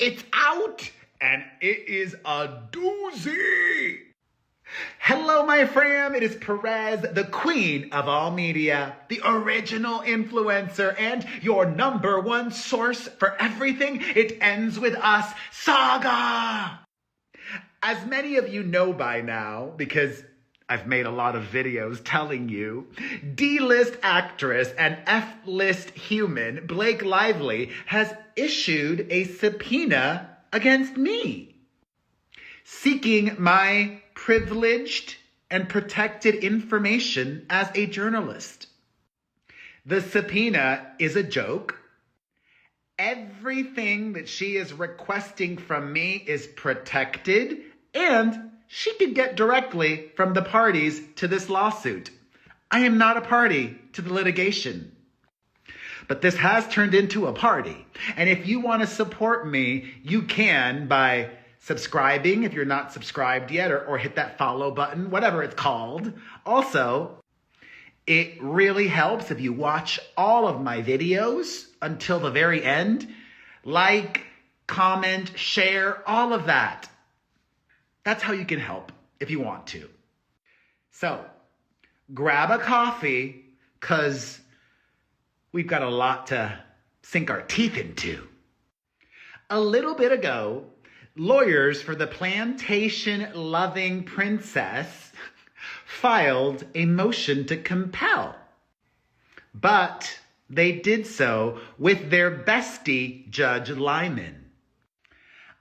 It's out, and it is a doozy. Hello, my fam. It is Perez, the queen of all media, the original influencer, and your number one source for everything It Ends With Us saga. As many of you know by now, because I've made a lot of videos telling you, D-list actress and F-list human Blake Lively has issued a subpoena against me, seeking my privileged and protected information as a journalist. The subpoena is a joke. Everything that she is requesting from me is protected, and she could get directly from the parties to this lawsuit. I am not a party to the litigation. But this has turned into a party. And if you want to support me, you can by subscribing if you're not subscribed yet, or hit that follow button, whatever it's called. Also, it really helps if you watch all of my videos until the very end. Like, comment, share, all of that. That's how you can help if you want to. So, grab a coffee, because we've got a lot to sink our teeth into. A little bit ago, lawyers for the plantation-loving princess filed a motion to compel. But they did so with their bestie, Judge Lyman.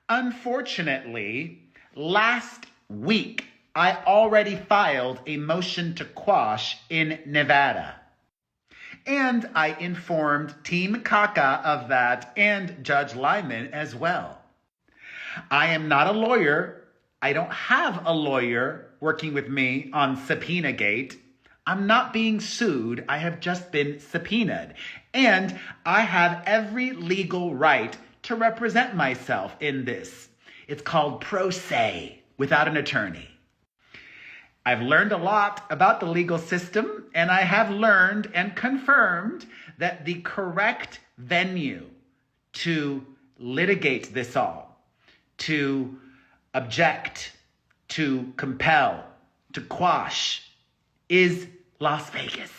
Unfortunately, last week, I already filed a motion to quash in Nevada. And I informed Team Kaka of that and Judge Lyman as well. I am not a lawyer. I don't have a lawyer working with me on Subpoena Gate. I'm not being sued. I have just been subpoenaed. And I have every legal right to represent myself in this. It's called pro se, without an attorney. I've learned a lot about the legal system, and I have learned and confirmed that the correct venue to litigate this all, to object, to compel, to quash, is Las Vegas.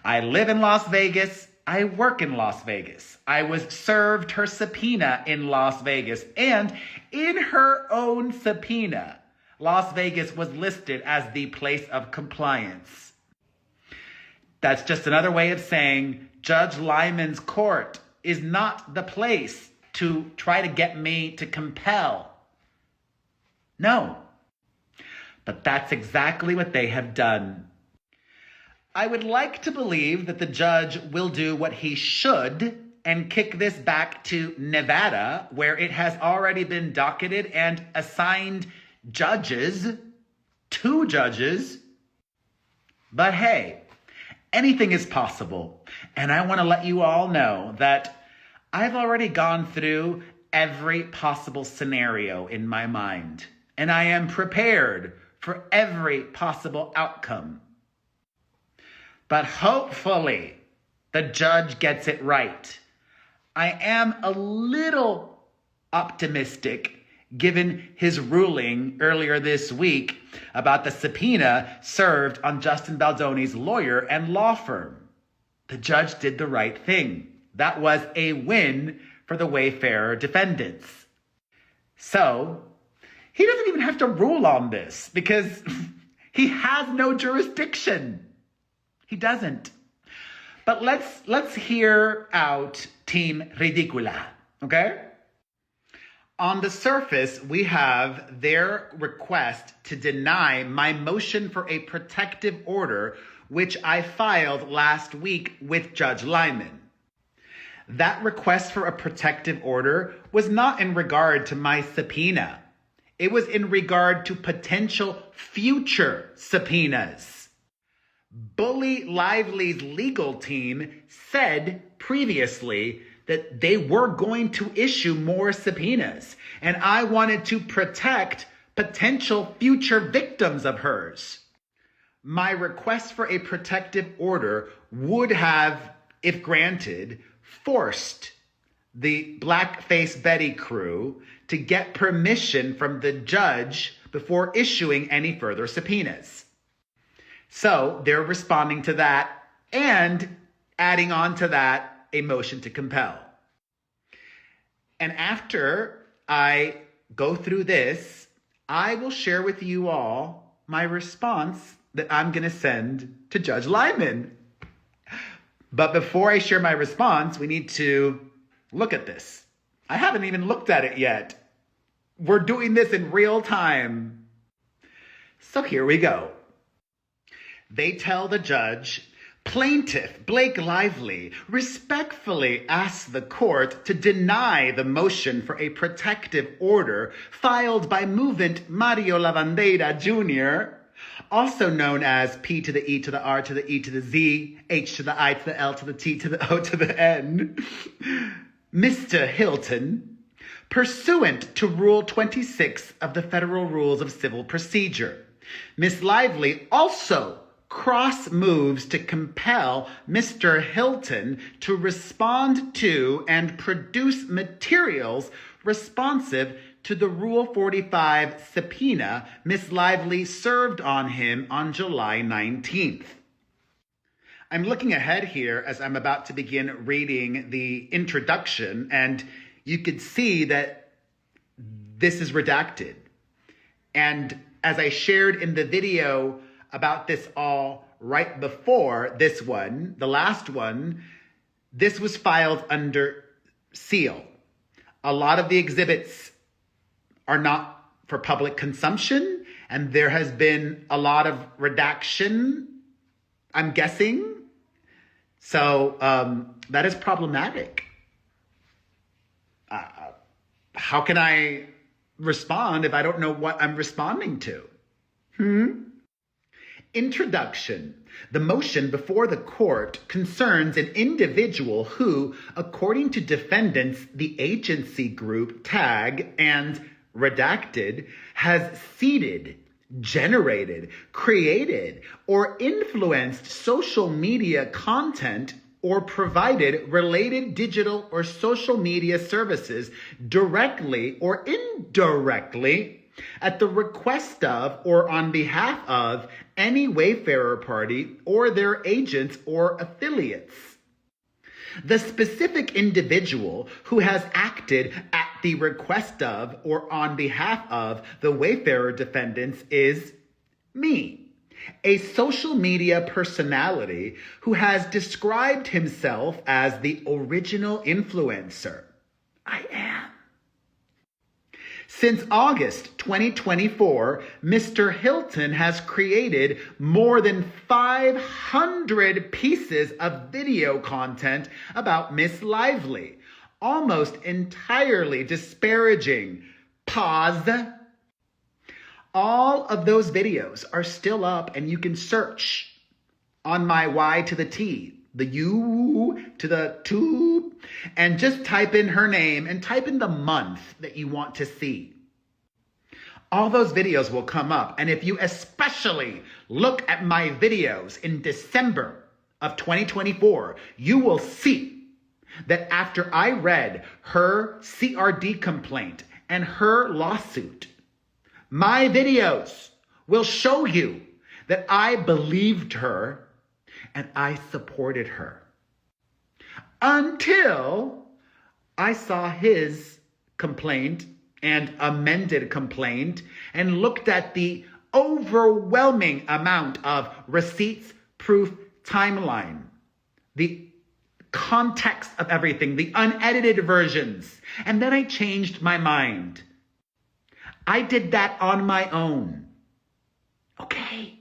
I live in Las Vegas. I work in Las Vegas. I was served her subpoena in Las Vegas, and in her own subpoena, Las Vegas was listed as the place of compliance. That's just another way of saying Judge Lyman's court is not the place to try to get me to compel. No. But that's exactly what they have done. I would like to believe that the judge will do what he should and kick this back to Nevada, where it has already been docketed and assigned judges, 2 judges. But hey, anything is possible. And I want to let you all know that I've already gone through every possible scenario in my mind, and I am prepared for every possible outcome. But hopefully, the judge gets it right. I am a little optimistic given his ruling earlier this week about the subpoena served on Justin Baldoni's lawyer and law firm. The judge did the right thing. That was a win for the Wayfarer defendants. So, he doesn't even have to rule on this because he has no jurisdiction. He doesn't. But let's hear out Team Ridicula, okay? On the surface, we have their request to deny my motion for a protective order, which I filed last week with Judge Lyman. That request for a protective order was not in regard to my subpoena. It was in regard to potential future subpoenas. Bully Lively's legal team said previously that they were going to issue more subpoenas, and I wanted to protect potential future victims of hers. My request for a protective order would have, if granted, forced the Blackface Betty crew to get permission from the judge before issuing any further subpoenas. So they're responding to that and adding on to that a motion to compel. And after I go through this, I will share with you all my response that I'm going to send to Judge Lyman. But before I share my response, we need to look at this. I haven't even looked at it yet. We're doing this in real time. So here we go. They tell the judge, plaintiff Blake Lively respectfully asks the court to deny the motion for a protective order filed by movant Mario Lavandeira Jr., also known as P to the E to the R to the E to the Z, H to the I to the L to the T to the O to the N. Mr. Hilton, pursuant to Rule 26 of the Federal Rules of Civil Procedure, Ms. Lively also cross-moves to compel Mr. Hilton to respond to and produce materials responsive to the Rule 45 subpoena Ms. Lively served on him on July 19th. I'm looking ahead here as I'm about to begin reading the introduction, and you could see that this is redacted. And as I shared in the video about this all right before this one, the last one, this was filed under seal. A lot of the exhibits are not for public consumption, and there has been a lot of redaction, I'm guessing. So that is problematic. How can I respond if I don't know what I'm responding to? Introduction. The motion before the court concerns an individual who, according to defendants, the agency group TAG and redacted, has seeded, generated, created, or influenced social media content or provided related digital or social media services directly or indirectly at the request of or on behalf of any Wayfarer party or their agents or affiliates. The specific individual who has acted at the request of or on behalf of the Wayfarer defendants is me, a social media personality who has described himself as the original influencer. I am. Since August 2024, Mr. Hilton has created more than 500 pieces of video content about Miss Lively, almost entirely disparaging. Pause. All of those videos are still up, and you can search on my Y to the T, the U to the tube, and just type in her name and type in the month that you want to see. All those videos will come up. And if you especially look at my videos in December of 2024, you will see that after I read her CRD complaint and her lawsuit, my videos will show you that I believed her and I supported her. Until I saw his complaint and amended complaint and looked at the overwhelming amount of receipts, proof, timeline, the context of everything, the unedited versions. And then I changed my mind. I did that on my own. Okay.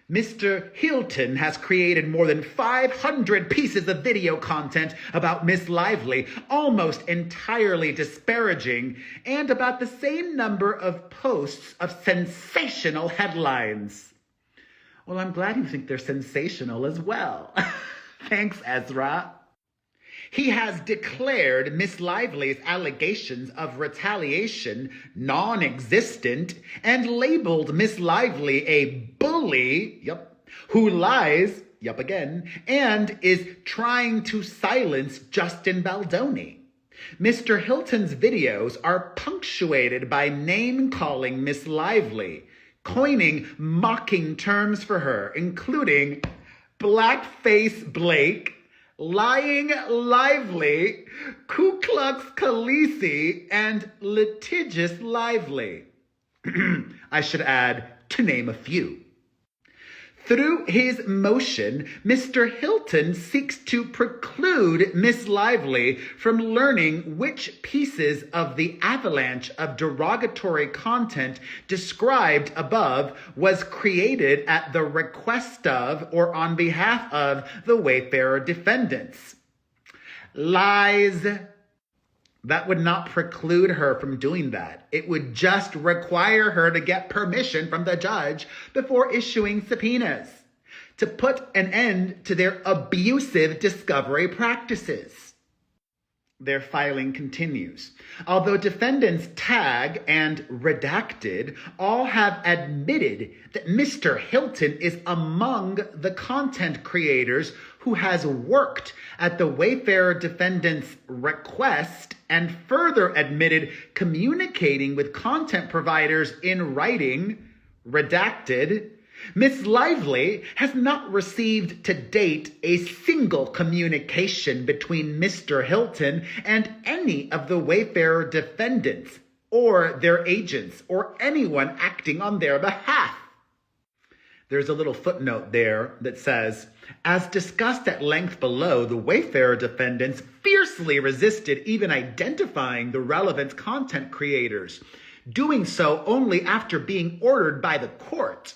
Mr. Hilton has created more than 500 pieces of video content about Miss Lively, almost entirely disparaging, and about the same number of posts of sensational headlines. Well, I'm glad you think they're sensational as well. Thanks, Ezra. He has declared Miss Lively's allegations of retaliation non-existent and labeled Miss Lively a bully, who lies yup again, and is trying to silence Justin Baldoni. Mr. Hilton's videos are punctuated by name-calling Miss Lively, coining mocking terms for her, including Blackface Blake, Lying Lively, Ku Klux Khaleesi, and Litigious Lively. I should add, to name a few. Through his motion, Mr. Hilton seeks to preclude Miss Lively from learning which pieces of the avalanche of derogatory content described above was created at the request of or on behalf of the Wayfarer defendants. Lies. That would not preclude her from doing that. It would just require her to get permission from the judge before issuing subpoenas to put an end to their abusive discovery practices. Their filing continues. Although defendants Tag and Redacted all have admitted that Mr. Hilton is among the content creators who has worked at the Wayfarer defendants' request and further admitted communicating with content providers in writing, Redacted, Miss Lively has not received to date a single communication between Mr. Hilton and any of the Wayfarer defendants or their agents or anyone acting on their behalf. There's a little footnote there that says, as discussed at length below, the Wayfarer defendants fiercely resisted even identifying the relevant content creators, doing so only after being ordered by the court.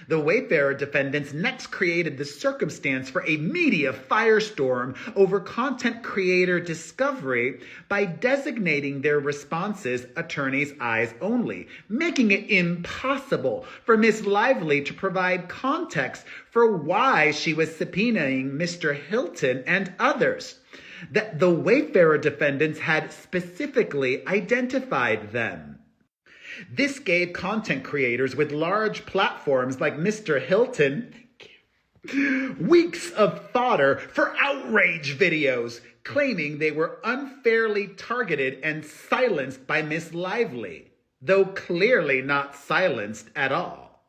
The Wayfarer defendants next created the circumstance for a media firestorm over content creator discovery by designating their responses attorney's eyes only, making it impossible for Miss Lively to provide context for why she was subpoenaing Mr. Hilton and others, that the Wayfarer defendants had specifically identified them. This gave content creators with large platforms like Mr. Hilton weeks of fodder for outrage videos, claiming they were unfairly targeted and silenced by Miss Lively, though clearly not silenced at all.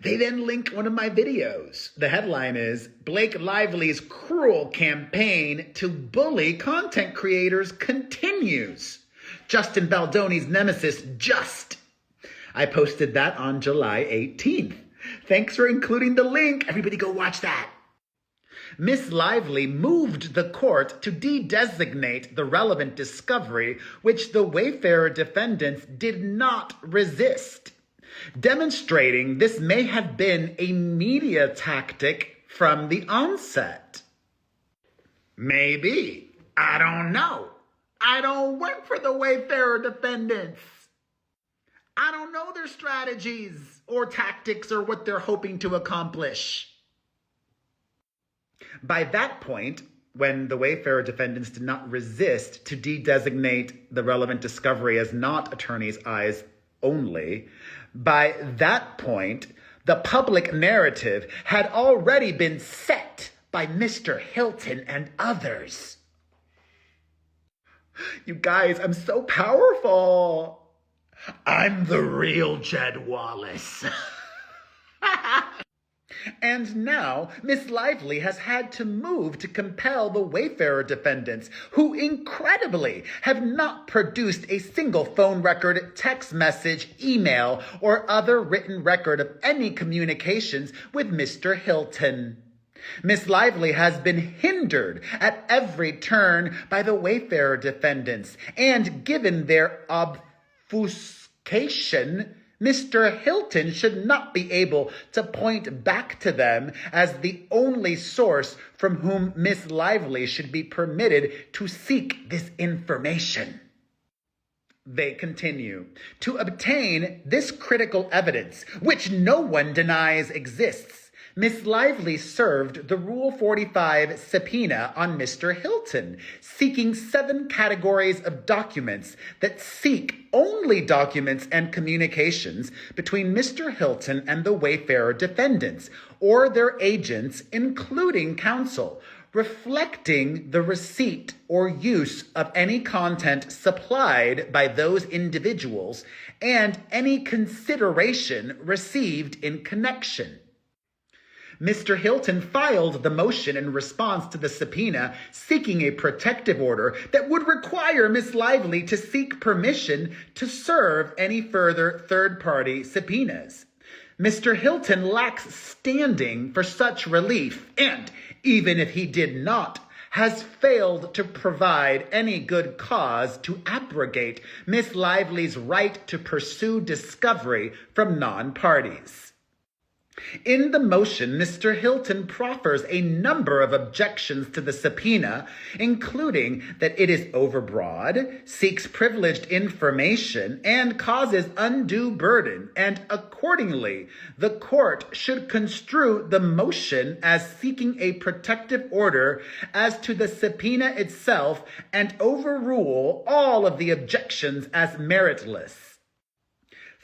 They then linked one of my videos. The headline is, Blake Lively's cruel campaign to bully content creators continues. Justin Baldoni's nemesis, Just. I posted that on July 18th. Thanks for including the link. Everybody go watch that. Miss Lively moved the court to de-designate the relevant discovery, which the Wayfarer defendants did not resist, demonstrating this may have been a media tactic from the onset. Maybe. I don't know. I don't work for the Wayfarer defendants. I don't know their strategies or tactics or what they're hoping to accomplish. By that point, when the Wayfarer defendants did not resist to de-designate the relevant discovery as not attorney's eyes only, by that point, the public narrative had already been set by Mr. Hilton and others. You guys, I'm so powerful. I'm the real Jed Wallace. And now, Miss Lively has had to move to compel the Wayfarer defendants, who incredibly have not produced a single phone record, text message, email, or other written record of any communications with Mr. Hilton. Miss Lively has been hindered at every turn by the Wayfarer defendants, and given their obfuscation, Mr. Hilton should not be able to point back to them as the only source from whom Miss Lively should be permitted to seek this information. They continue, to obtain this critical evidence, which no one denies exists, Ms. Lively served the Rule 45 subpoena on Mr. Hilton, seeking 7 categories of documents that seek only documents and communications between Mr. Hilton and the Wayfarer defendants or their agents, including counsel, reflecting the receipt or use of any content supplied by those individuals and any consideration received in connection. Mr. Hilton filed the motion in response to the subpoena seeking a protective order that would require Ms. Lively to seek permission to serve any further third-party subpoenas. Mr. Hilton lacks standing for such relief and, even if he did not, has failed to provide any good cause to abrogate Ms. Lively's right to pursue discovery from non-parties. In the motion, Mr. Hilton proffers a number of objections to the subpoena, including that it is overbroad, seeks privileged information, and causes undue burden, and accordingly, the court should construe the motion as seeking a protective order as to the subpoena itself and overrule all of the objections as meritless.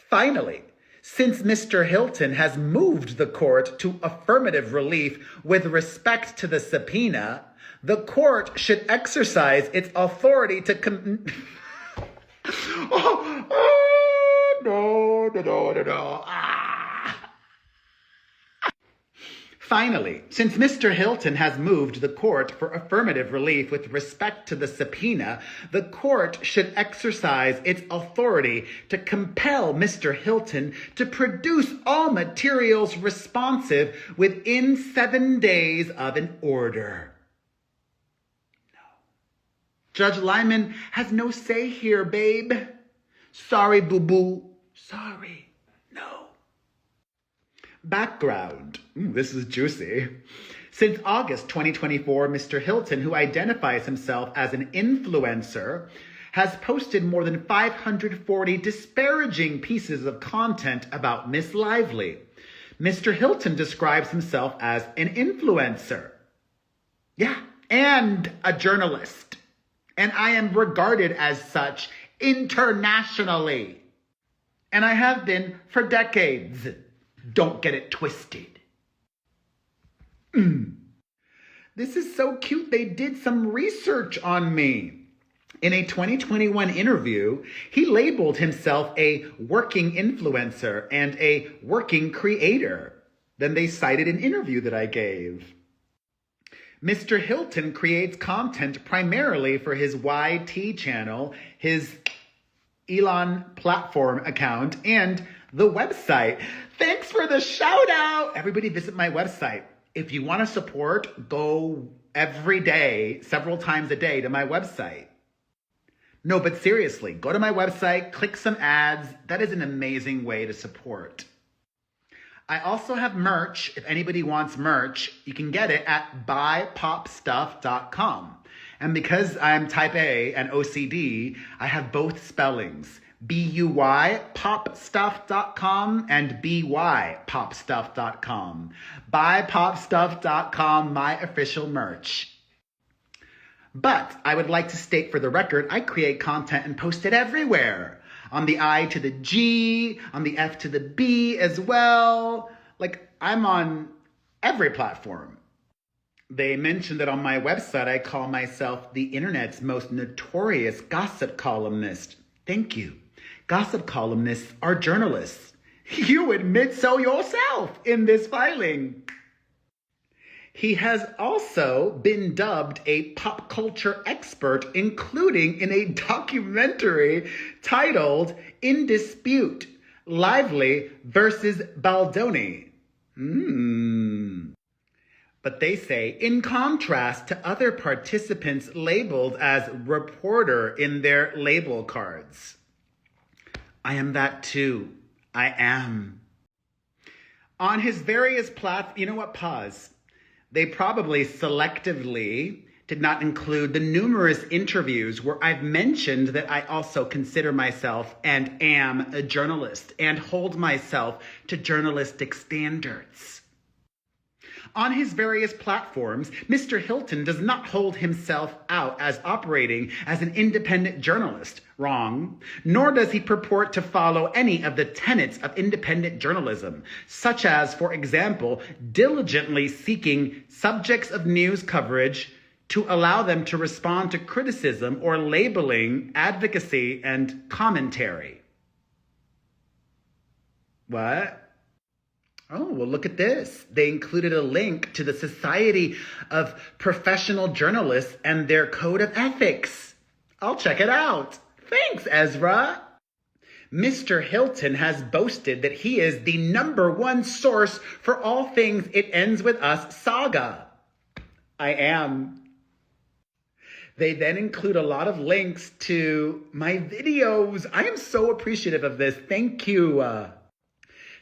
Finally, since Mr. Hilton has moved the court to affirmative relief with respect to the subpoena, the court should exercise its authority to Finally, since Mr. Hilton has moved the court for affirmative relief with respect to the subpoena, the court should exercise its authority to compel Mr. Hilton to produce all materials responsive within 7 days of an order. No. Judge Lyman has no say here, babe. Sorry, boo-boo. Sorry. No. Background. This is juicy. Since August 2024, Mr. Hilton, who identifies himself as an influencer, has posted more than 540 disparaging pieces of content about Miss Lively. Mr. Hilton describes himself as an influencer. Yeah, and a journalist. And I am regarded as such internationally. And I have been for decades. Don't get it twisted. This is so cute. They did some research on me. In a 2021 interview, he labeled himself a working influencer and a working creator. Then they cited an interview that I gave. Mr. Hilton creates content primarily for his YT channel, his Elon platform account, and the website. Thanks for the shout out. Everybody visit my website. If you want to support, go every day, several times a day to my website. No, but seriously, go to my website, click some ads. That is an amazing way to support. I also have merch. If anybody wants merch, you can get it at buypopstuff.com. And because I'm type A and OCD, I have both spellings. BUY popstuff.com and BY popstuff.com. Buypopstuff.com, my official merch. But I would like to state for the record, I create content and post it everywhere. On the I to the G, on the F to the B as well. Like, I'm on every platform. They mentioned that on my website, I call myself the internet's most notorious gossip columnist. Thank you. Gossip columnists are journalists. You admit so yourself in this filing. He has also been dubbed a pop culture expert, including in a documentary titled In Dispute, Lively versus Baldoni. But they say, in contrast to other participants labeled as reporter in their label cards. I am that too. I am. On his various platforms, you know what, pause. They probably selectively did not include the numerous interviews where I've mentioned that I also consider myself and am a journalist and hold myself to journalistic standards. On his various platforms, Mr. Hilton does not hold himself out as operating as an independent journalist. Wrong. Nor does he purport to follow any of the tenets of independent journalism, such as, for example, diligently seeking subjects of news coverage to allow them to respond to criticism or labeling, advocacy, and commentary. What? Oh, well, look at this. They included a link to the Society of Professional Journalists and their code of ethics. I'll check it out. Thanks, Ezra. Mr. Hilton has boasted that he is the #1 source for all things It Ends With Us saga. I am. They then include a lot of links to my videos. I am so appreciative of this. Thank you.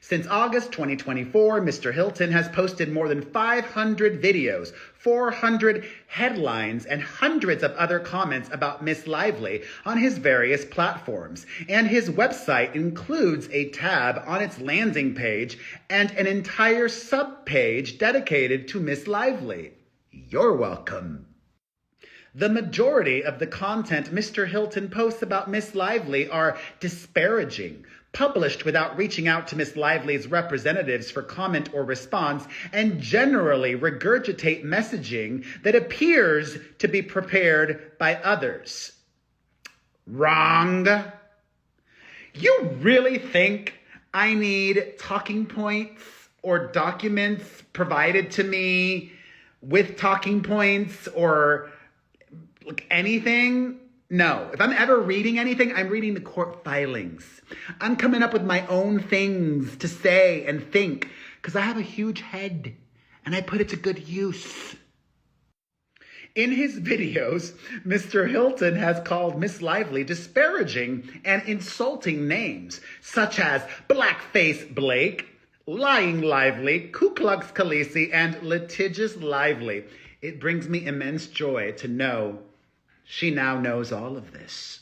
Since August 2024, Mr. Hilton has posted more than 500 videos, 400 headlines, and hundreds of other comments about Miss Lively on his various platforms. And his website includes a tab on its landing page and an entire subpage dedicated to Miss Lively. You're welcome. The majority of the content Mr. Hilton posts about Miss Lively are disparaging, published without reaching out to Miss Lively's representatives for comment or response, and generally regurgitate messaging that appears to be prepared by others. Wrong. You really think I need talking points or documents provided to me with talking points or anything? No. If I'm ever reading anything, I'm reading the court filings. I'm coming up with my own things to say and think because I have a huge head and I put it to good use. In his videos, Mr. Hilton has called Miss Lively disparaging and insulting names such as Blackface Blake, Lying Lively, Ku Klux Khaleesi, and Litigious Lively. It brings me immense joy to know she now knows all of this.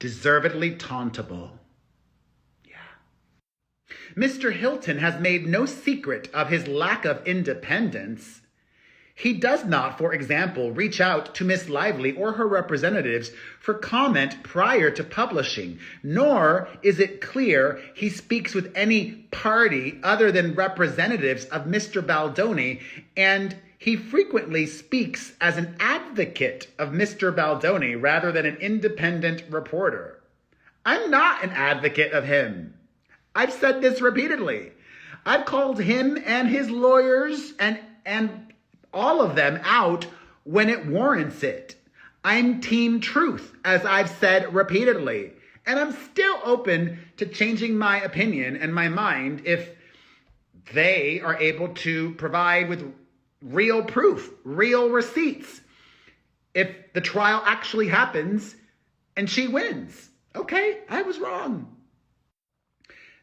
Deservedly tauntable. Yeah. Mr. Hilton has made no secret of his lack of independence. He does not, for example, reach out to Miss Lively or her representatives for comment prior to publishing, nor is it clear he speaks with any party other than representatives of Mr. Baldoni, and he frequently speaks as an advocate of Mr. Baldoni rather than an independent reporter. I'm not an advocate of him. I've said this repeatedly. I've called him and his lawyers and all of them out when it warrants it. I'm team truth, as I've said repeatedly. And I'm still open to changing my opinion and my mind if they are able to provide with real proof, real receipts. If the trial actually happens and she wins. Okay, I was wrong.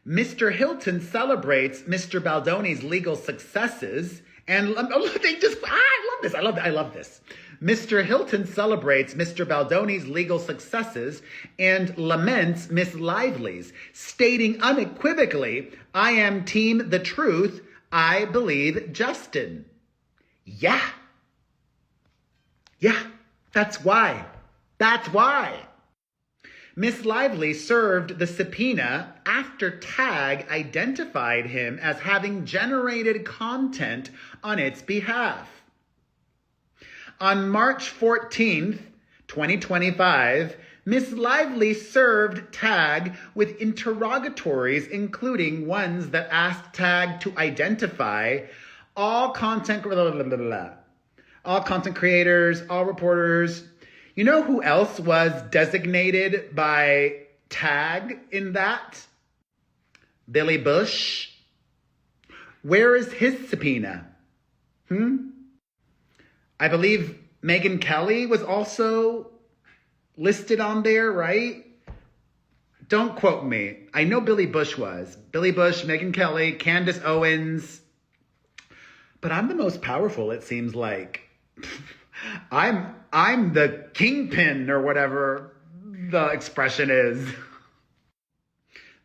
Mr. Hilton celebrates Mr. Baldoni's legal successes and I love this. Mr. Hilton celebrates Mr. Baldoni's legal successes and laments Miss Lively's, stating unequivocally, I am team the truth, I believe Justin. Yeah, that's why. Miss Lively served the subpoena after TAG identified him as having generated content on its behalf. On March 14th, 2025, Miss Lively served TAG with interrogatories, including ones that asked TAG to identify all content creators, all reporters. You know who else was designated by TAG in that? Billy Bush. Where is his subpoena? I believe Megyn Kelly was also listed on there, right? Don't quote me. I know Billy Bush was. Billy Bush, Megyn Kelly, Candace Owens. But I'm the most powerful, it seems like. I'm the kingpin or whatever the expression is.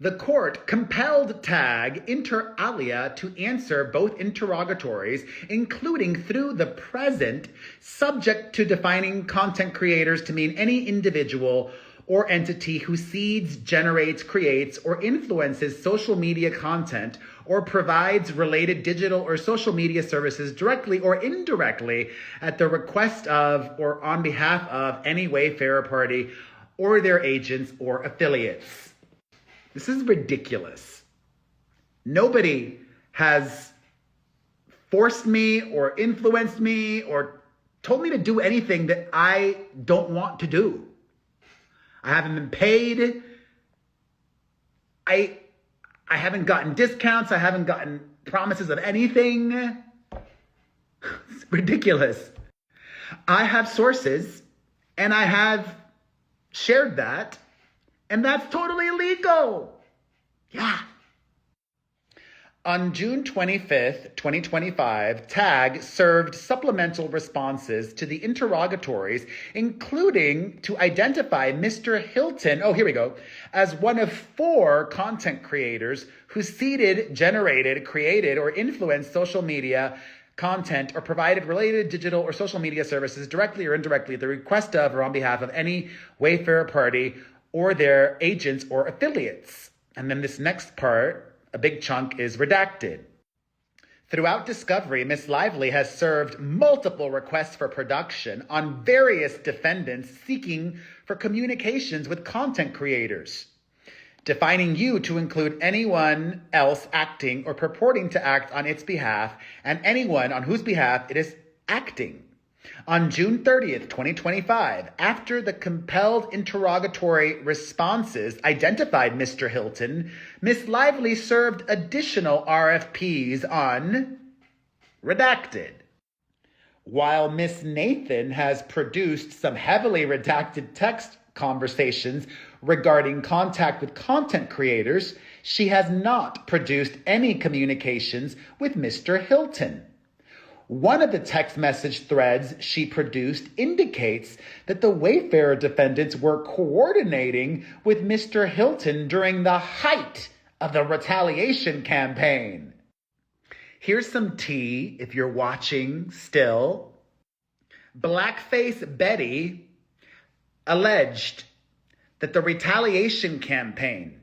The court compelled TAG inter alia to answer both interrogatories, including through the present, subject to defining content creators to mean any individual or entity who seeds, generates, creates, or influences social media content or provides related digital or social media services directly or indirectly at the request of or on behalf of any wayfarer party or their agents or affiliates. This is ridiculous. Nobody has forced me or influenced me or told me to do anything that I don't want to do. I haven't been paid. I haven't gotten discounts. I haven't gotten promises of anything. It's ridiculous. I have sources and I have shared that, and that's totally illegal. Yeah. On June 25th, 2025, TAG served supplemental responses to the interrogatories, including to identify Mr. Hilton, as one of 4 content creators who seeded, generated, created, or influenced social media content or provided related digital or social media services directly or indirectly at the request of or on behalf of any wayfarer party or their agents or affiliates. And then this next part, a big chunk, is redacted. Throughout discovery, Ms. Lively has served multiple requests for production on various defendants seeking for communications with content creators, defining you to include anyone else acting or purporting to act on its behalf and anyone on whose behalf it is acting. On June 30th, 2025, after the compelled interrogatory responses identified Mr. Hilton, Ms. Lively served additional RFPs on redacted. While Ms. Nathan has produced some heavily redacted text conversations regarding contact with content creators, she has not produced any communications with Mr. Hilton. One of the text message threads she produced indicates that the Wayfarer defendants were coordinating with Mr. Hilton during the height of the Retaliation campaign. Here's some tea if you're watching still. Blackface Betty alleged that the Retaliation campaign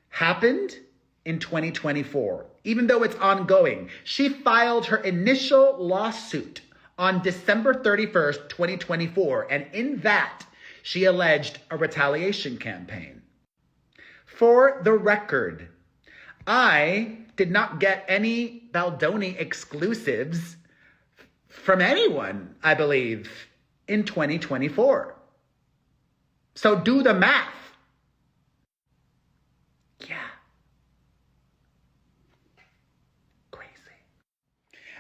happened in 2024, even though it's ongoing. She filed her initial lawsuit on December 31st, 2024, and in that, she alleged a retaliation campaign. For the record, I did not get any Baldoni exclusives from anyone, I believe, in 2024. So do the math. Yeah.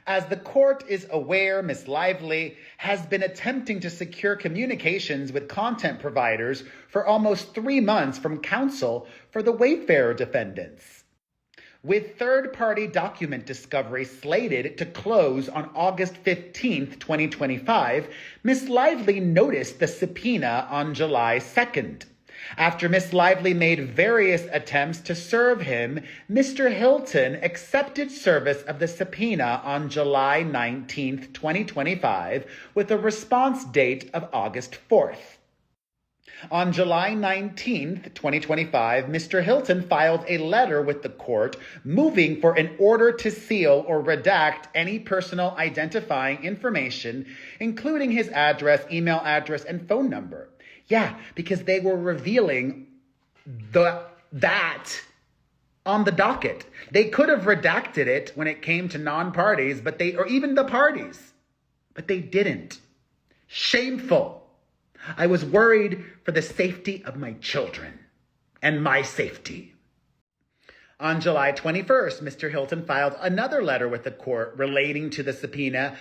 As the court is aware, Ms. Lively has been attempting to secure communications with content providers for almost 3 months from counsel for the Wayfarer defendants. With third-party document discovery slated to close on August 15th, 2025, Ms. Lively noticed the subpoena on July 2nd. After Ms. Lively made various attempts to serve him, Mr. Hilton accepted service of the subpoena on July 19th, 2025, with a response date of August 4th. On July 19th, 2025, Mr. Hilton filed a letter with the court moving for an order to seal or redact any personal identifying information, including his address, email address, and phone number. Yeah, because they were revealing that on the docket. They could have redacted it when it came to non-parties, or even the parties, but they didn't. Shameful. I was worried for the safety of my children and my safety. On July 21st, Mr. Hilton filed another letter with the court relating to the subpoena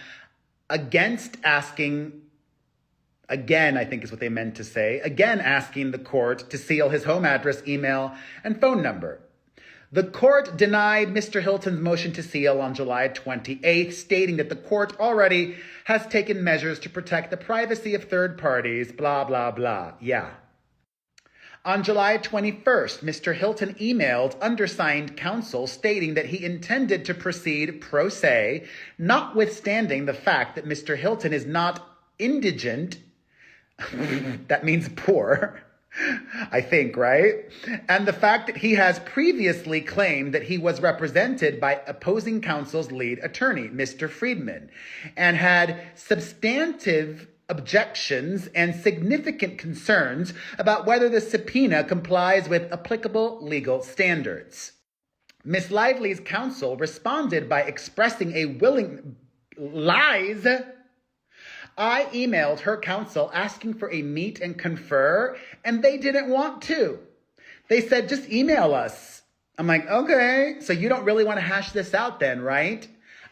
again, I think is what they meant to say, again asking the court to seal his home address, email, and phone number. The court denied Mr. Hilton's motion to seal on July 28th, stating that the court already has taken measures to protect the privacy of third parties, blah, blah, blah. Yeah. On July 21st, Mr. Hilton emailed undersigned counsel stating that he intended to proceed pro se, notwithstanding the fact that Mr. Hilton is not indigent. That means poor, I think, right? And the fact that he has previously claimed that he was represented by opposing counsel's lead attorney, Mr. Friedman, and had substantive objections and significant concerns about whether the subpoena complies with applicable legal standards. Ms. Lively's counsel responded by expressing a lies. I emailed her counsel asking for a meet and confer, and they didn't want to. They said, just email us. I'm like, okay, so you don't really want to hash this out then, right?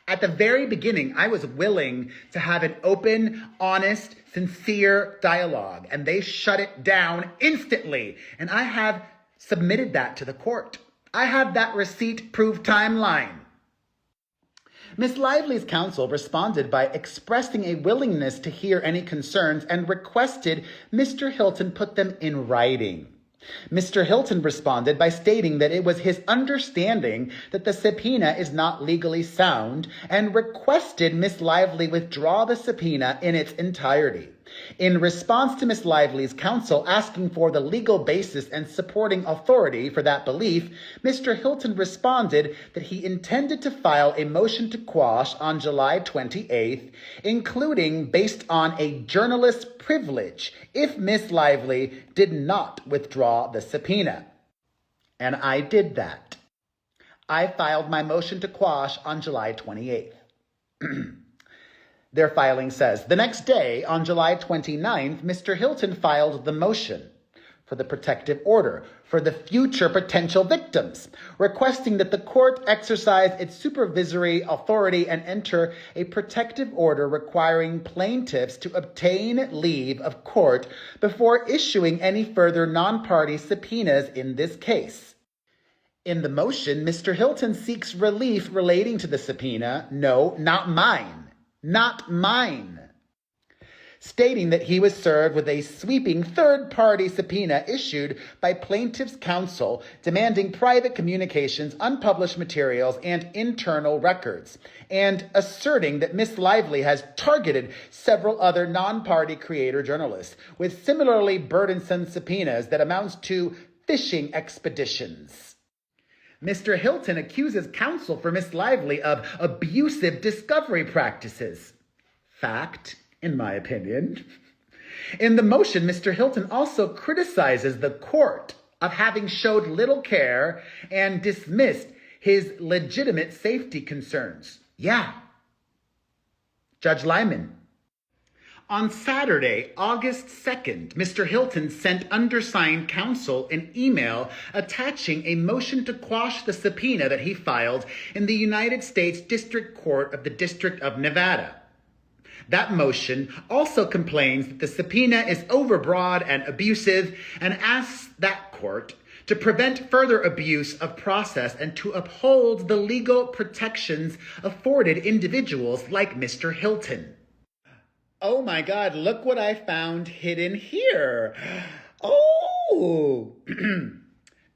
At the very beginning, I was willing to have an open, honest, sincere dialogue, and they shut it down instantly. And I have submitted that to the court. I have that receipt-proof timeline. Ms. Lively's counsel responded by expressing a willingness to hear any concerns and requested Mr. Hilton put them in writing. Mr. Hilton responded by stating that it was his understanding that the subpoena is not legally sound and requested Ms. Lively withdraw the subpoena in its entirety. In response to Ms. Lively's counsel asking for the legal basis and supporting authority for that belief, Mr. Hilton responded that he intended to file a motion to quash on July 28th, including based on a journalist's privilege if Ms. Lively did not withdraw the subpoena. And I did that. I filed my motion to quash on July 28th. Their filing says, the next day, on July 29th, Mr. Hilton filed the motion for the protective order for the future potential victims, requesting that the court exercise its supervisory authority and enter a protective order requiring plaintiffs to obtain leave of court before issuing any further non-party subpoenas in this case. In the motion, Mr. Hilton seeks relief relating to the subpoena, no, not mine, stating that he was served with a sweeping third-party subpoena issued by plaintiff's counsel demanding private communications, unpublished materials, and internal records, and asserting that Ms. Lively has targeted several other non-party creator journalists with similarly burdensome subpoenas that amounts to fishing expeditions. Mr. Hilton accuses counsel for Ms. Lively of abusive discovery practices. Fact, in my opinion. In the motion, Mr. Hilton also criticizes the court of having showed little care and dismissed his legitimate safety concerns. Yeah. Judge Lyman. On Saturday, August 2nd, Mr. Hilton sent undersigned counsel an email attaching a motion to quash the subpoena that he filed in the United States District Court of the District of Nevada. That motion also complains that the subpoena is overbroad and abusive and asks that court to prevent further abuse of process and to uphold the legal protections afforded individuals like Mr. Hilton. Oh my God, look what I found hidden here. Oh,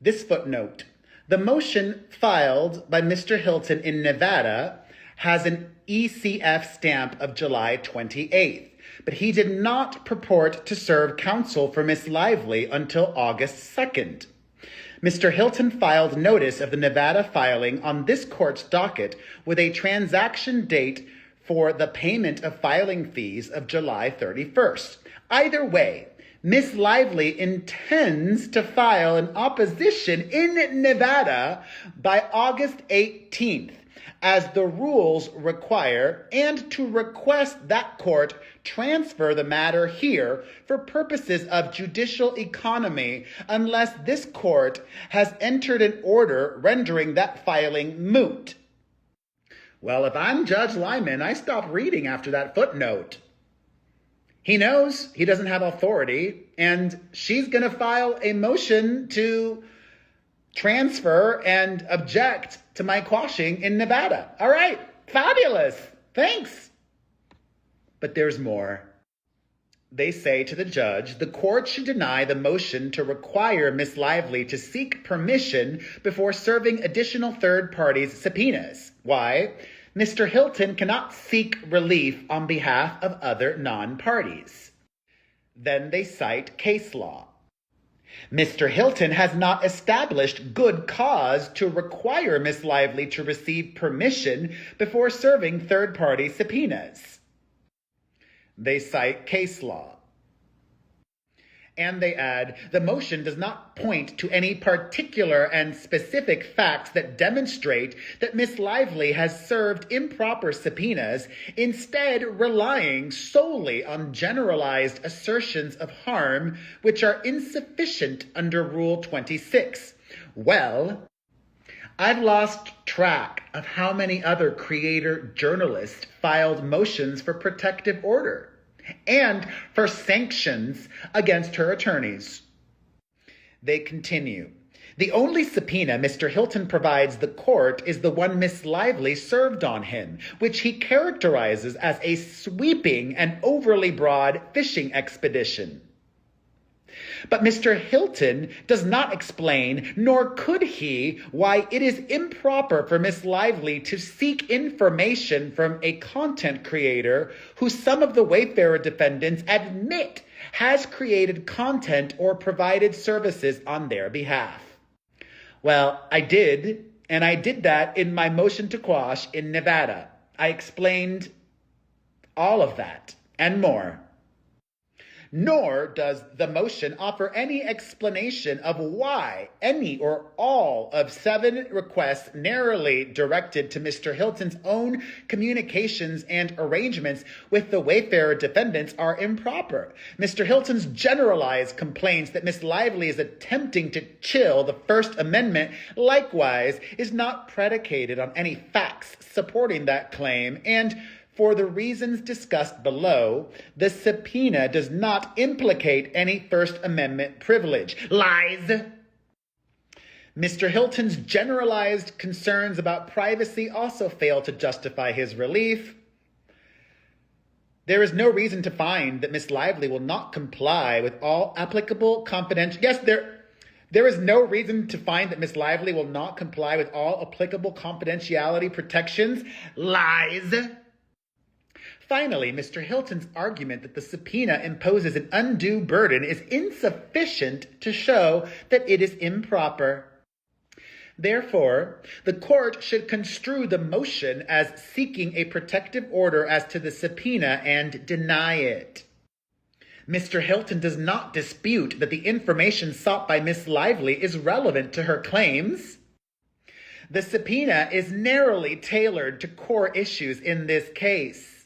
this footnote. The motion filed by Mr. Hilton in Nevada has an ECF stamp of July 28th, but he did not purport to serve counsel for Ms. Lively until August 2nd. Mr. Hilton filed notice of the Nevada filing on this court's docket with a transaction date for the payment of filing fees of July 31st. Either way, Ms. Lively intends to file an opposition in Nevada by August 18th, as the rules require, and to request that court transfer the matter here for purposes of judicial economy unless this court has entered an order rendering that filing moot. Well, if I'm Judge Lyman, I stop reading after that footnote. He knows he doesn't have authority, and she's going to file a motion to transfer and object to my quashing in Nevada. All right, fabulous. Thanks. But there's more. they say to the judge, the court should deny the motion to require Miss Lively to seek permission before serving additional third parties' subpoenas. Why? Mr. Hilton cannot seek relief on behalf of other non-parties. Then they cite case law. Mr. Hilton has not established good cause to require Miss Lively to receive permission before serving third-party subpoenas. They cite case law. And they add, the motion does not point to any particular and specific facts that demonstrate that Miss Lively has served improper subpoenas, instead relying solely on generalized assertions of harm, which are insufficient under Rule 26. Well, I've lost track of how many other creator journalists filed motions for protective order and for sanctions against her attorneys. They continue. The only subpoena Mr. Hilton provides the court is the one Miss Lively served on him, which he characterizes as a sweeping and overly broad fishing expedition. But Mr. Hilton does not explain, nor could he, why it is improper for Miss Lively to seek information from a content creator who some of the Wayfarer defendants admit has created content or provided services on their behalf. Well, I did that in my motion to quash in Nevada. I explained all of that and more. Nor does the motion offer any explanation of why any or all of 7 requests narrowly directed to Mr. Hilton's own communications and arrangements with the Wayfarer defendants are improper. Mr. Hilton's generalized complaints that Miss Lively is attempting to chill the First Amendment likewise is not predicated on any facts supporting that claim, and for the reasons discussed below, the subpoena does not implicate any First Amendment privilege. Lies! Mr. Hilton's generalized concerns about privacy also fail to justify his relief. There is no reason to find that Miss Lively will not comply with all applicable confidential... Yes, there is no reason to find that Miss Lively will not comply with all applicable confidentiality protections. Lies! Finally, Mr. Hilton's argument that the subpoena imposes an undue burden is insufficient to show that it is improper. Therefore, the court should construe the motion as seeking a protective order as to the subpoena and deny it. Mr. Hilton does not dispute that the information sought by Miss Lively is relevant to her claims. The subpoena is narrowly tailored to core issues in this case.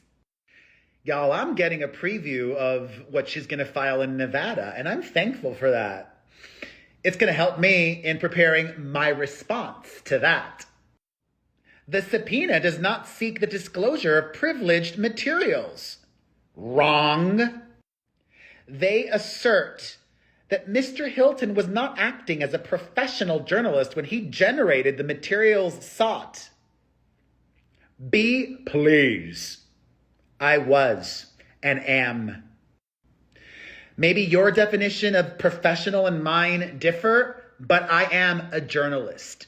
Y'all, I'm getting a preview of what she's going to file in Nevada, and I'm thankful for that. It's going to help me in preparing my response to that. The subpoena does not seek the disclosure of privileged materials. Wrong. They assert that Mr. Hilton was not acting as a professional journalist when he generated the materials sought. Be pleased. I was and am. Maybe your definition of professional and mine differ, but I am a journalist.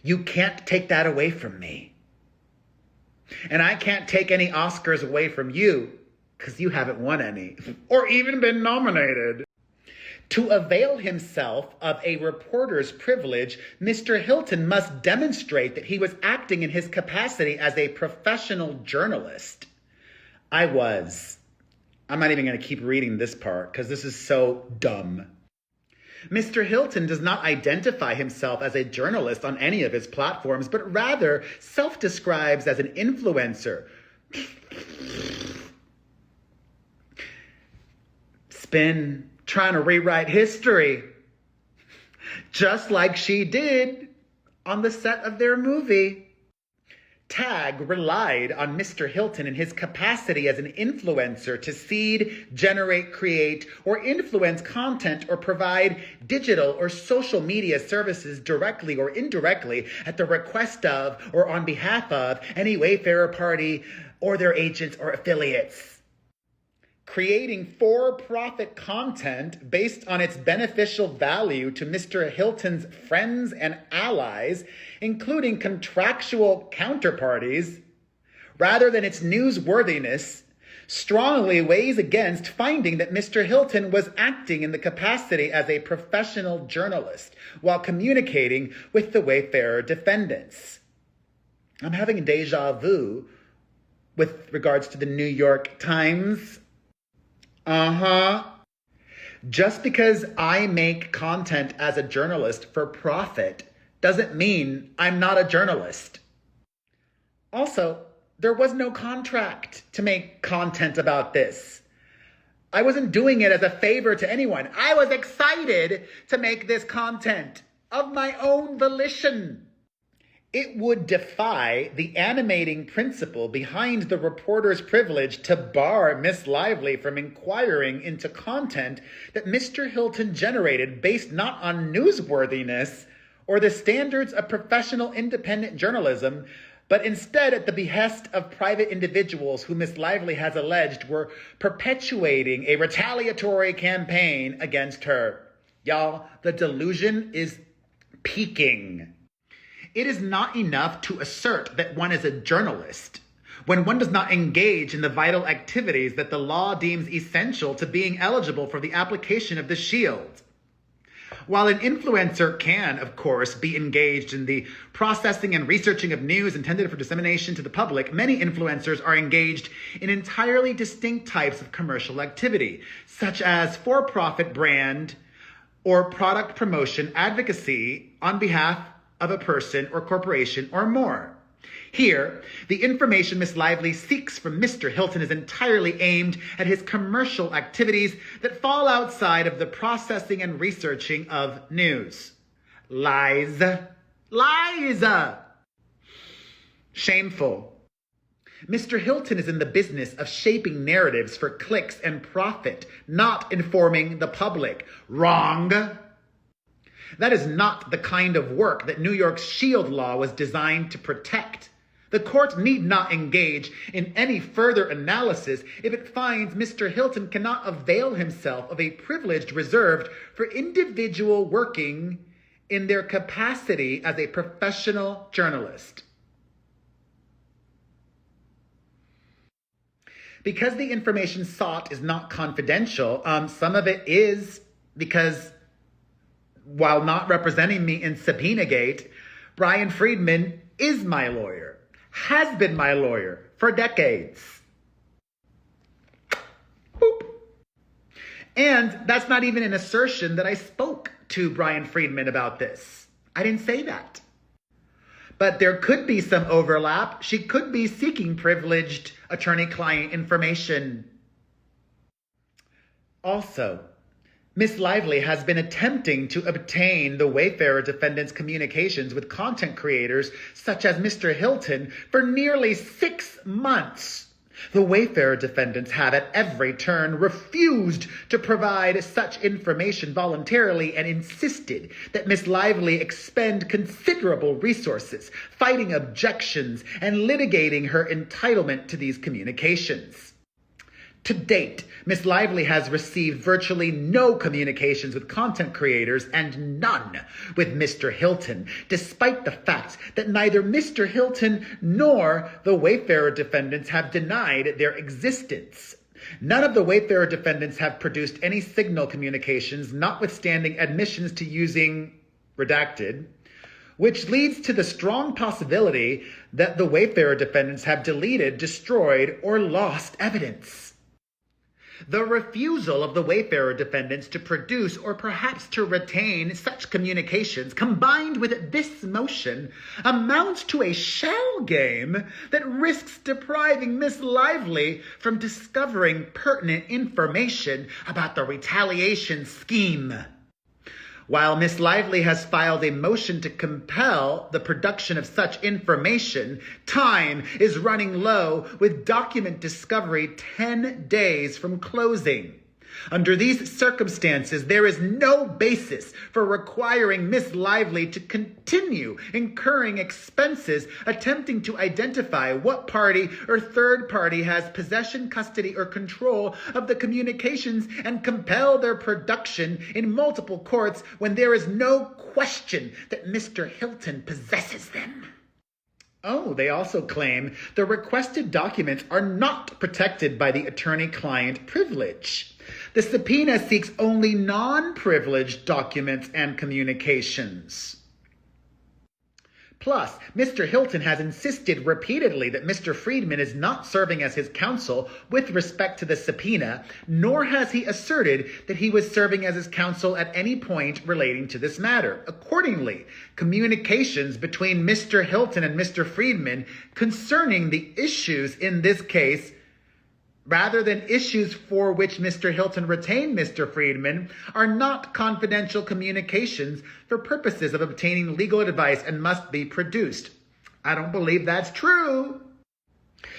You can't take that away from me. And I can't take any Oscars away from you, because you haven't won any, or even been nominated. To avail himself of a reporter's privilege, Mr. Hilton must demonstrate that he was acting in his capacity as a professional journalist. I was. I'm not even going to keep reading this part because this is so dumb. Mr. Hilton does not identify himself as a journalist on any of his platforms, but rather self-describes as an influencer. Spin trying to rewrite history, just like she did on the set of their movie. Tag relied on Mr. Hilton in his capacity as an influencer to seed, generate, create, or influence content or provide digital or social media services directly or indirectly at the request of or on behalf of any Wayfarer party or their agents or affiliates. creating for-profit content based on its beneficial value to Mr. Hilton's friends and allies, including contractual counterparties, rather than its newsworthiness, strongly weighs against finding that Mr. Hilton was acting in the capacity as a professional journalist while communicating with the Wayfarer defendants. I'm having a deja vu with regards to the New York Times. Just because I make content as a journalist for profit doesn't mean I'm not a journalist. Also, there was no contract to make content about this. I wasn't doing it as a favor to anyone. I was excited to make this content of my own volition. It would defy the animating principle behind the reporter's privilege to bar Miss Lively from inquiring into content that Mr. Hilton generated based not on newsworthiness or the standards of professional independent journalism, but instead at the behest of private individuals who Miss Lively has alleged were perpetuating a retaliatory campaign against her. Y'all, the delusion is peaking. It is not enough to assert that one is a journalist when one does not engage in the vital activities that the law deems essential to being eligible for the application of the shield. While an influencer can, of course, be engaged in the processing and researching of news intended for dissemination to the public, many influencers are engaged in entirely distinct types of commercial activity, such as for-profit brand or product promotion advocacy on behalf of a person or corporation or more. Here, the information Miss Lively seeks from Mr. Hilton is entirely aimed at his commercial activities that fall outside of the processing and researching of news. Lies. Lies! Shameful. Mr. Hilton is in the business of shaping narratives for clicks and profit, not informing the public. Wrong. That is not the kind of work that New York's shield law was designed to protect. The court need not engage in any further analysis if it finds Mr. Hilton cannot avail himself of a privilege reserved for individual working in their capacity as a professional journalist. Because the information sought is not confidential, some of it is because, while not representing me in Subpoena-gate, Brian Friedman is my lawyer, has been my lawyer for decades. Boop. And that's not even an assertion that I spoke to Brian Friedman about this. I didn't say that. But there could be some overlap. She could be seeking privileged attorney-client information. Also, Miss Lively has been attempting to obtain the Wayfarer defendant's communications with content creators such as Mr. Hilton for nearly 6 months. The Wayfarer defendants have at every turn refused to provide such information voluntarily and insisted that Miss Lively expend considerable resources fighting objections and litigating her entitlement to these communications. To date, Miss Lively has received virtually no communications with content creators and none with Mr. Hilton, despite the fact that neither Mr. Hilton nor the Wayfarer defendants have denied their existence. None of the Wayfarer defendants have produced any signal communications, notwithstanding admissions to using redacted, which leads to the strong possibility that the Wayfarer defendants have deleted, destroyed, or lost evidence. The refusal of the Wayfarer defendants to produce or perhaps to retain such communications, combined with this motion, amounts to a shell game that risks depriving Miss Lively from discovering pertinent information about the retaliation scheme. While Miss Lively has filed a motion to compel the production of such information, time is running low with document discovery 10 days from closing. Under these circumstances, there is no basis for requiring Miss Lively to continue incurring expenses attempting to identify what party or third party has possession, custody, or control of the communications and compel their production in multiple courts when there is no question that Mr. Hilton possesses them. Oh, they also claim the requested documents are not protected by the attorney-client privilege. The subpoena seeks only non-privileged documents and communications. Plus, Mr. Hilton has insisted repeatedly that Mr. Friedman is not serving as his counsel with respect to the subpoena, nor has he asserted that he was serving as his counsel at any point relating to this matter. Accordingly, communications between Mr. Hilton and Mr. Friedman concerning the issues in this case, rather than issues for which Mr. Hilton retained Mr. Friedman, are not confidential communications for purposes of obtaining legal advice and must be produced. I don't believe that's true.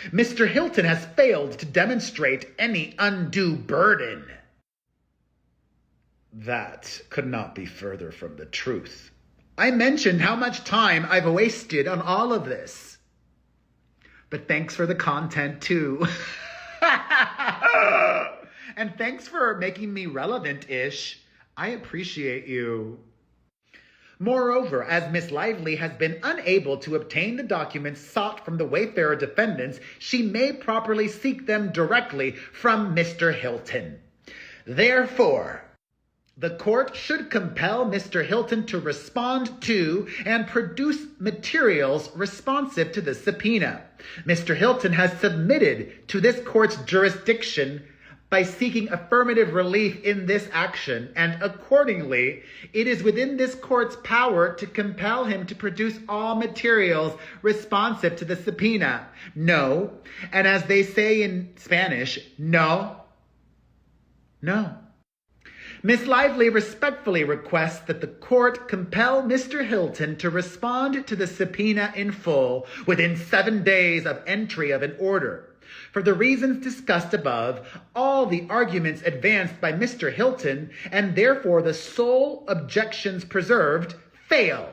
Mr. Hilton has failed to demonstrate any undue burden. That could not be further from the truth. I mentioned how much time I've wasted on all of this. But thanks for the content, too. And thanks for making me relevant-ish. I appreciate you. Moreover, as Miss Lively has been unable to obtain the documents sought from the Wayfarer defendants, she may properly seek them directly from Mr. Hilton. Therefore, the court should compel Mr. Hilton to respond to and produce materials responsive to the subpoena. Mr. Hilton has submitted to this court's jurisdiction by seeking affirmative relief in this action, and accordingly, it is within this court's power to compel him to produce all materials responsive to the subpoena. No, and as they say in Spanish, no. Miss Lively respectfully requests that the court compel Mr. Hilton to respond to the subpoena in full within 7 days of entry of an order. For the reasons discussed above, all the arguments advanced by Mr. Hilton, and therefore the sole objections preserved, fail.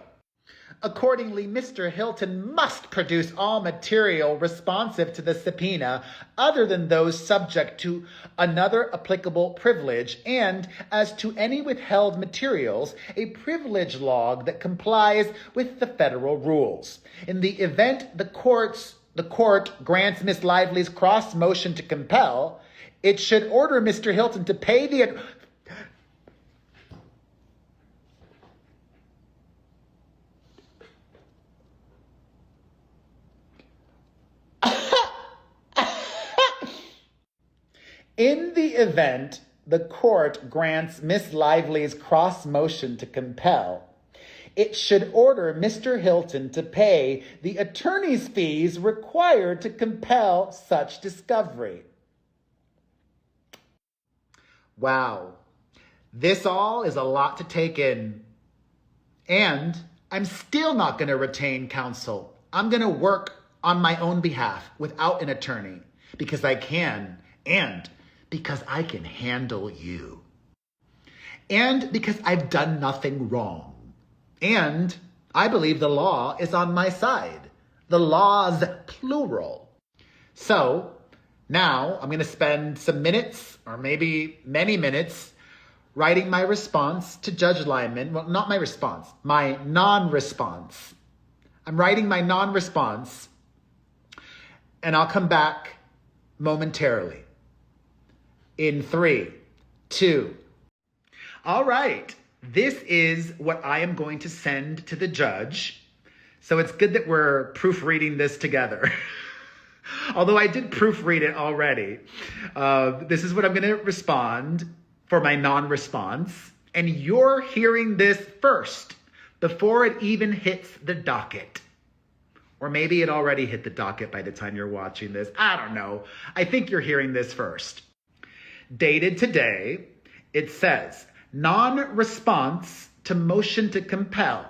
Accordingly, Mr. Hilton must produce all material responsive to the subpoena other than those subject to another applicable privilege, and as to any withheld materials, a privilege log that complies with the federal rules. In the event the court grants Miss Lively's cross motion to compel, it should order Mr. Hilton to pay the... In the event the court grants Miss Lively's cross motion to compel, it should order Mr. Hilton to pay the attorney's fees required to compel such discovery. Wow, this all is a lot to take in. And I'm still not going to retain counsel. I'm going to work on my own behalf without an attorney because I can, and because I can handle you. And because I've done nothing wrong. And I believe the law is on my side. The laws, plural. So now I'm going to spend some minutes, or maybe many minutes, writing my response to Judge Lyman. Well, not my response, my non-response. I'm writing my non-response, and I'll come back momentarily. In 3, 2. All right. This is what I am going to send to the judge. So it's good that we're proofreading this together. Although I did proofread it already. This is what I'm going to respond for my non-response. And you're hearing this first before it even hits the docket. Or maybe it already hit the docket by the time you're watching this. I don't know. I think you're hearing this first. Dated today, it says, non-response to motion to compel.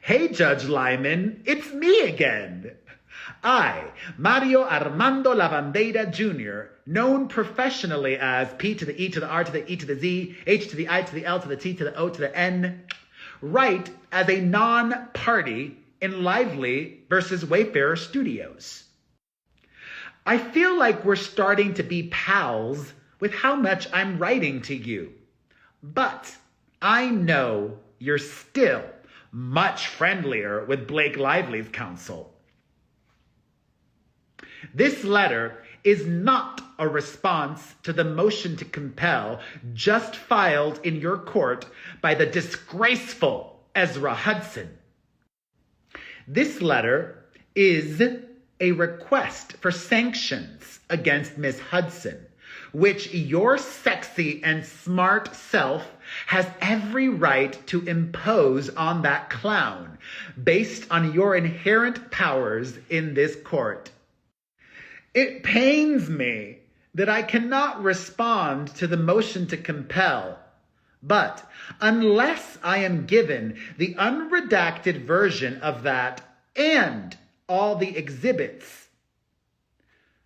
Hey, Judge Lyman, it's me again. I, Mario Armando Lavandeira Jr., known professionally as P to the E to the R to the E to the Z, H to the I to the L to the T to the O to the N, write as a non-party in Lively versus Wayfarer Studios. I feel like we're starting to be pals with how much I'm writing to you. But I know you're still much friendlier with Blake Lively's counsel. This letter is not a response to the motion to compel just filed in your court by the disgraceful Ezra Hudson. This letter is a request for sanctions against Ms. Hudson, which your sexy and smart self has every right to impose on that clown based on your inherent powers in this court. It pains me that I cannot respond to the motion to compel, but unless I am given the unredacted version of that and all the exhibits,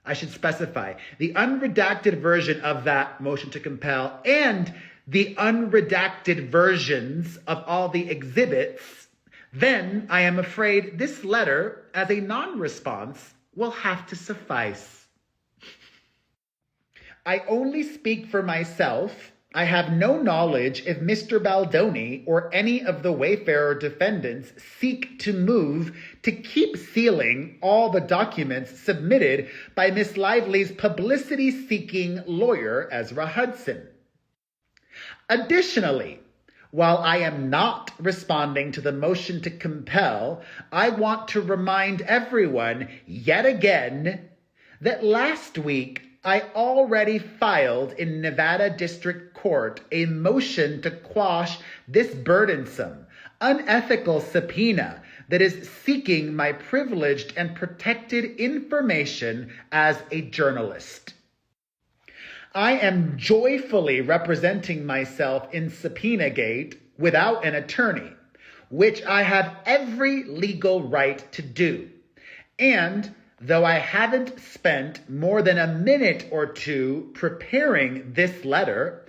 I should specify the unredacted version of that motion to compel and the unredacted versions of all the exhibits, then I am afraid this letter as a non-response will have to suffice. I only speak for myself. I have no knowledge if Mr. Baldoni or any of the Wayfarer defendants seek to move to keep sealing all the documents submitted by Miss Lively's publicity-seeking lawyer, Ezra Hudson. Additionally, while I am not responding to the motion to compel, I want to remind everyone yet again that last week I already filed in Nevada District Court a motion to quash this burdensome, unethical subpoena that is seeking my privileged and protected information as a journalist. I am joyfully representing myself in Subpoena-gate without an attorney, which I have every legal right to do. And though I haven't spent more than a minute or two preparing this letter,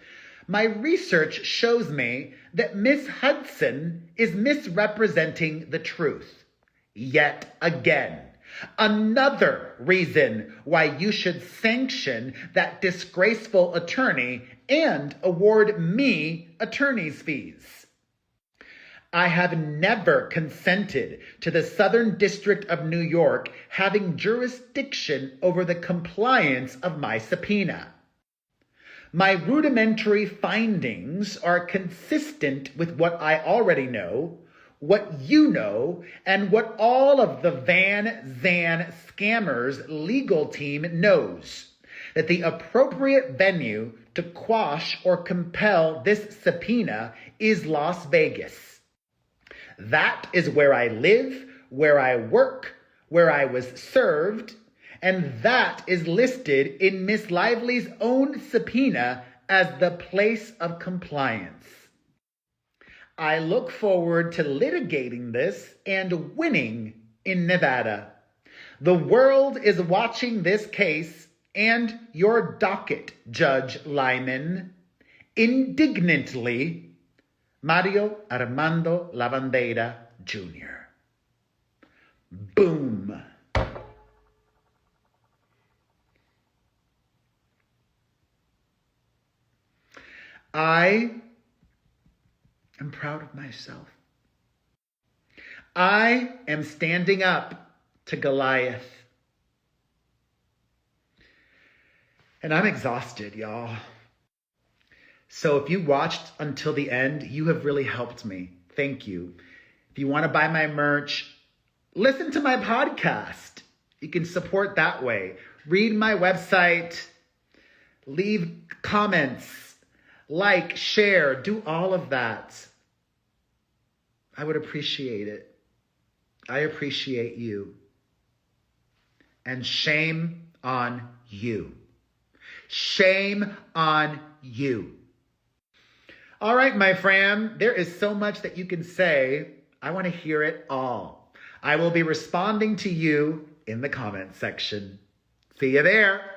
my research shows me that Miss Hudson is misrepresenting the truth. Yet again, another reason why you should sanction that disgraceful attorney and award me attorney's fees. I have never consented to the Southern District of New York having jurisdiction over the compliance of my subpoena. My rudimentary findings are consistent with what I already know, what you know, and what all of the Van Zandt scammers' legal team knows, that the appropriate venue to quash or compel this subpoena is Las Vegas. That is where I live, where I work, where I was served, and that is listed in Miss Lively's own subpoena as the place of compliance. I look forward to litigating this and winning in Nevada. The world is watching this case and your docket, Judge Lyman. Indignantly, Mario Armando Lavandeira Jr. Boom. I am proud of myself. I am standing up to Goliath. And I'm exhausted, y'all. So if you watched until the end, you have really helped me. Thank you. If you want to buy my merch, listen to my podcast. You can support that way. Read my website. Leave comments. Like, share, do all of that. I would appreciate it. I appreciate you. And shame on you. Shame on you. All right, my friend, there is so much that you can say. I want to hear it all. I will be responding to you in the comments section. See you there.